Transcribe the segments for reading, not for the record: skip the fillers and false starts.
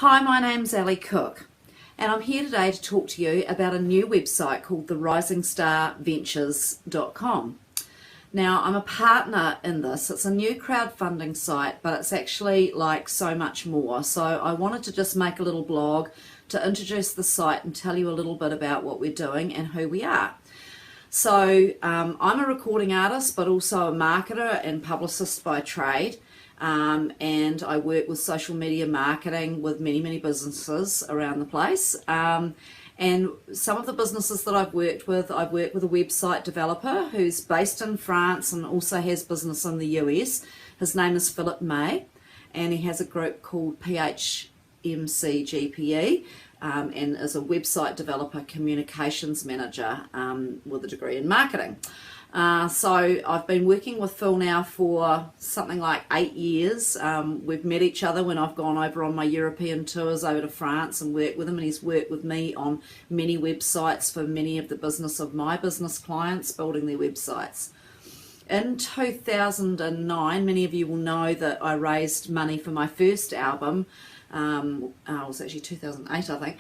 Hi, my name's Ali Cook, and I'm here today to talk to you about a new website called the RisingStarVentures.com. Now, I'm a partner in this. It's a new crowdfunding site, but it's actually like so much more. So I wanted to just make a little blog to introduce the site and tell you a little bit about what we're doing and who we are. So I'm a recording artist, but also a marketer and publicist by trade. And I work with social media marketing with many businesses around the place. And some of the businesses that I've worked with a website developer who's based in France and also has business in the US. His name is Philip May, and he has a group called PHMCGPE, and is a website developer communications manager with a degree in marketing. So I've been working with Phil now for something like 8 years. We've met each other when I've gone over on my European tours over to France and worked with him, and he's worked with me on many websites for many of the business of my business clients, building their websites. In 2009, many of you will know that I raised money for my first album. It was actually 2008, I think,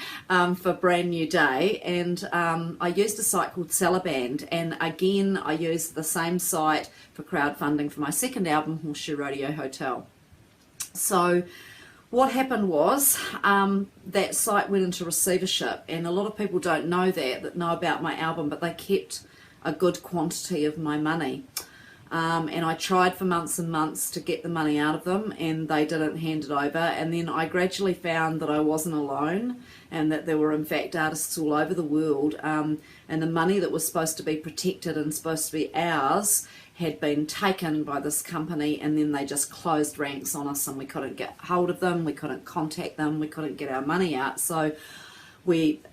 for Brand New Day, and I used a site called Celeband, and again I used the same site for crowdfunding for my second album, Horseshoe Rodeo Hotel. So what happened was that site went into receivership, and a lot of people don't know that know about my album, but they kept a good quantity of my money. And I tried for months and months to get the money out of them, and they didn't hand it over. And then I gradually found that I wasn't alone, and that there were in fact artists all over the world, and the money that was supposed to be protected and supposed to be ours had been taken by this company, and then they just closed ranks on us, and we couldn't get hold of them, we couldn't contact them, we couldn't get our money out. So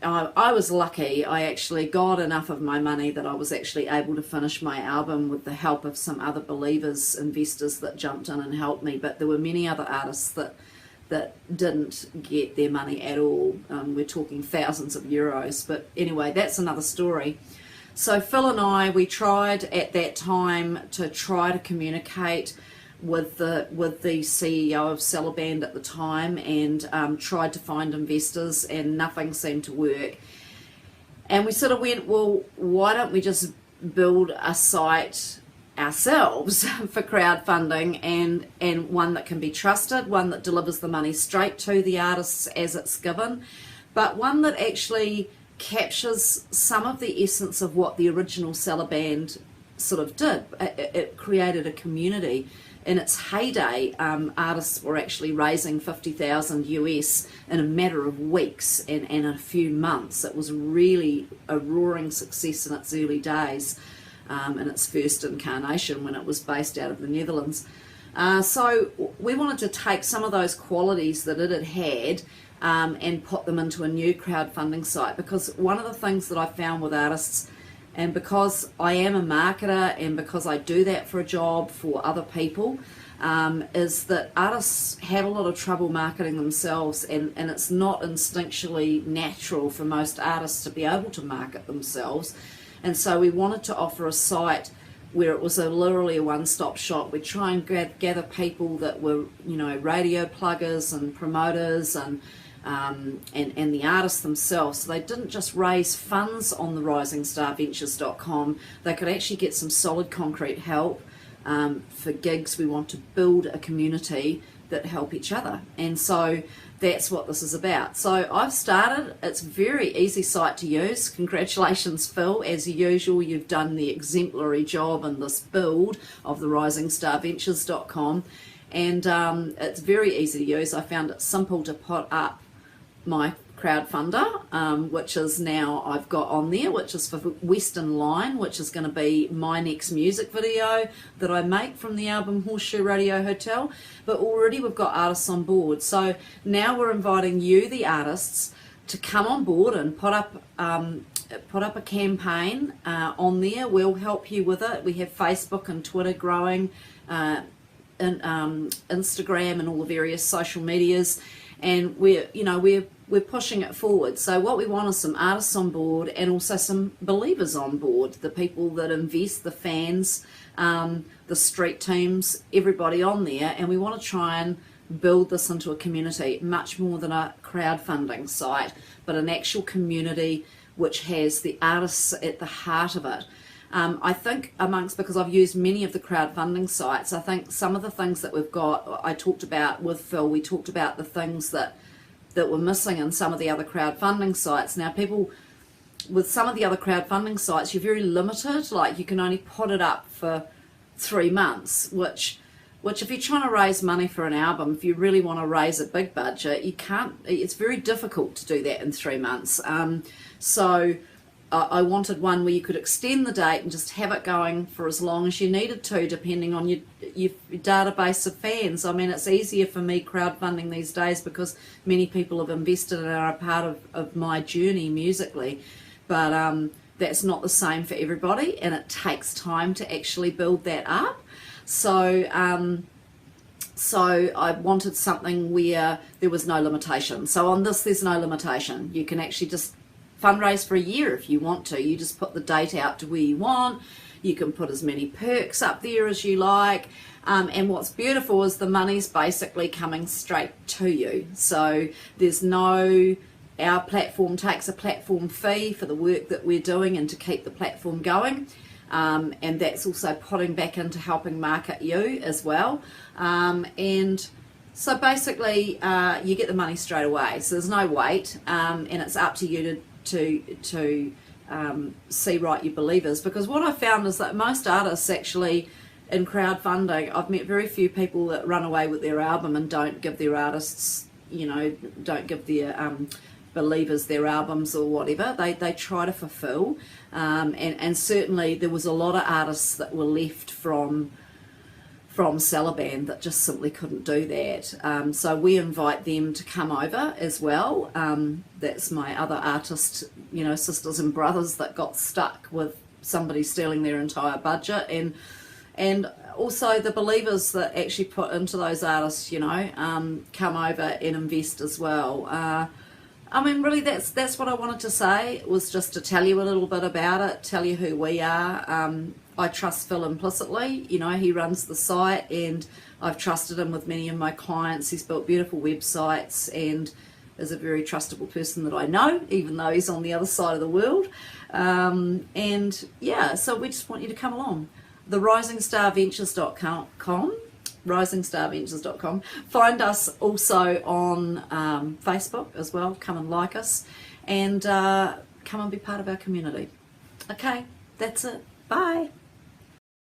I was lucky. I actually got enough of my money that I was actually able to finish my album with the help of some other believers, investors that jumped in and helped me. But there were many other artists that didn't get their money at all. We're talking thousands of euros. But anyway, that's another story. So Phil and I, we tried at that time to try to communicate with the CEO of Celeband at the time, and tried to find investors, and nothing seemed to work. And we sort of went, well, why don't we just build a site ourselves for crowdfunding, and one that can be trusted, one that delivers the money straight to the artists as it's given, but one that actually captures some of the essence of what the original Celeband sort of did. It created a community. In its heyday, artists were actually raising 50,000 US in a matter of weeks and a few months. It was really a roaring success in its early days, in its first incarnation when it was based out of the Netherlands. So we wanted to take some of those qualities that it had and put them into a new crowdfunding site, because one of the things that I found with artists, and because I am a marketer and because I do that for a job for other people, is that artists have a lot of trouble marketing themselves, and it's not instinctually natural for most artists to be able to market themselves. And so we wanted to offer a site where it was literally a one-stop shop. We try and gather people that were, radio pluggers and promoters and the artists themselves. So they didn't just raise funds on the RisingStarVentures.com, they could actually get some solid concrete help for gigs. We want to build a community that help each other, and so that's what this is about. So I've started. It's a very easy site to use. Congratulations, Phil. As usual, you've done the exemplary job in this build of the RisingStarVentures.com, and it's very easy to use. I found it simple to put up my crowdfunder, which is now I've got on there, which is for Western Line, which is going to be my next music video that I make from the album Horseshoe Rodeo Hotel. But already we've got artists on board, so now we're inviting you, the artists, to come on board and put up a campaign on there. We'll help you with it. We have Facebook and Twitter growing, and Instagram and all the various social medias, and we're pushing it forward. So what we want is some artists on board, and also some believers on board, the people that invest, the fans, the street teams, everybody on there, and we want to try and build this into a community, much more than a crowdfunding site, but an actual community which has the artists at the heart of it. I think because I've used many of the crowdfunding sites, I think some of the things that we've got, I talked about with Phil, we talked about the things that were missing in some of the other crowdfunding sites. Now, people, with some of the other crowdfunding sites, you're very limited, like you can only put it up for 3 months, which if you're trying to raise money for an album, if you really want to raise a big budget, you can't, it's very difficult to do that in 3 months. So I wanted one where you could extend the date and just have it going for as long as you needed to, depending on your database of fans. I mean, it's easier for me crowdfunding these days because many people have invested and are a part of my journey musically, but that's not the same for everybody, and it takes time to actually build that up. So I wanted something where there was no limitation. So on this, there's no limitation. You can actually just fundraise for a year if you want to. You just put the date out to where you want. You can put as many perks up there as you like. And what's beautiful is the money's basically coming straight to you. So there's no, our platform takes a platform fee for the work that we're doing and to keep the platform going. And that's also putting back into helping market you as well. And so basically you get the money straight away. So there's no wait, and it's up to you to see right your believers. Because what I found is that most artists actually in crowdfunding, I've met very few people that run away with their album and don't give their artists, don't give their believers their albums or whatever. They try to fulfill, and certainly there was a lot of artists that were left from Celiband that just simply couldn't do that. So we invite them to come over as well. That's my other artist, sisters and brothers that got stuck with somebody stealing their entire budget, and also the believers that actually put into those artists, come over and invest as well. I mean, really, that's what I wanted to say, was just to tell you a little bit about it, tell you who we are. I trust Phil implicitly. He runs the site, and I've trusted him with many of my clients. He's built beautiful websites and is a very trustable person that I know, even though he's on the other side of the world. And yeah, so we just want you to come along. The risingstarventures.com, risingstarventures.com. Find us also on Facebook as well. Come and like us, and come and be part of our community. Okay, that's it. Bye.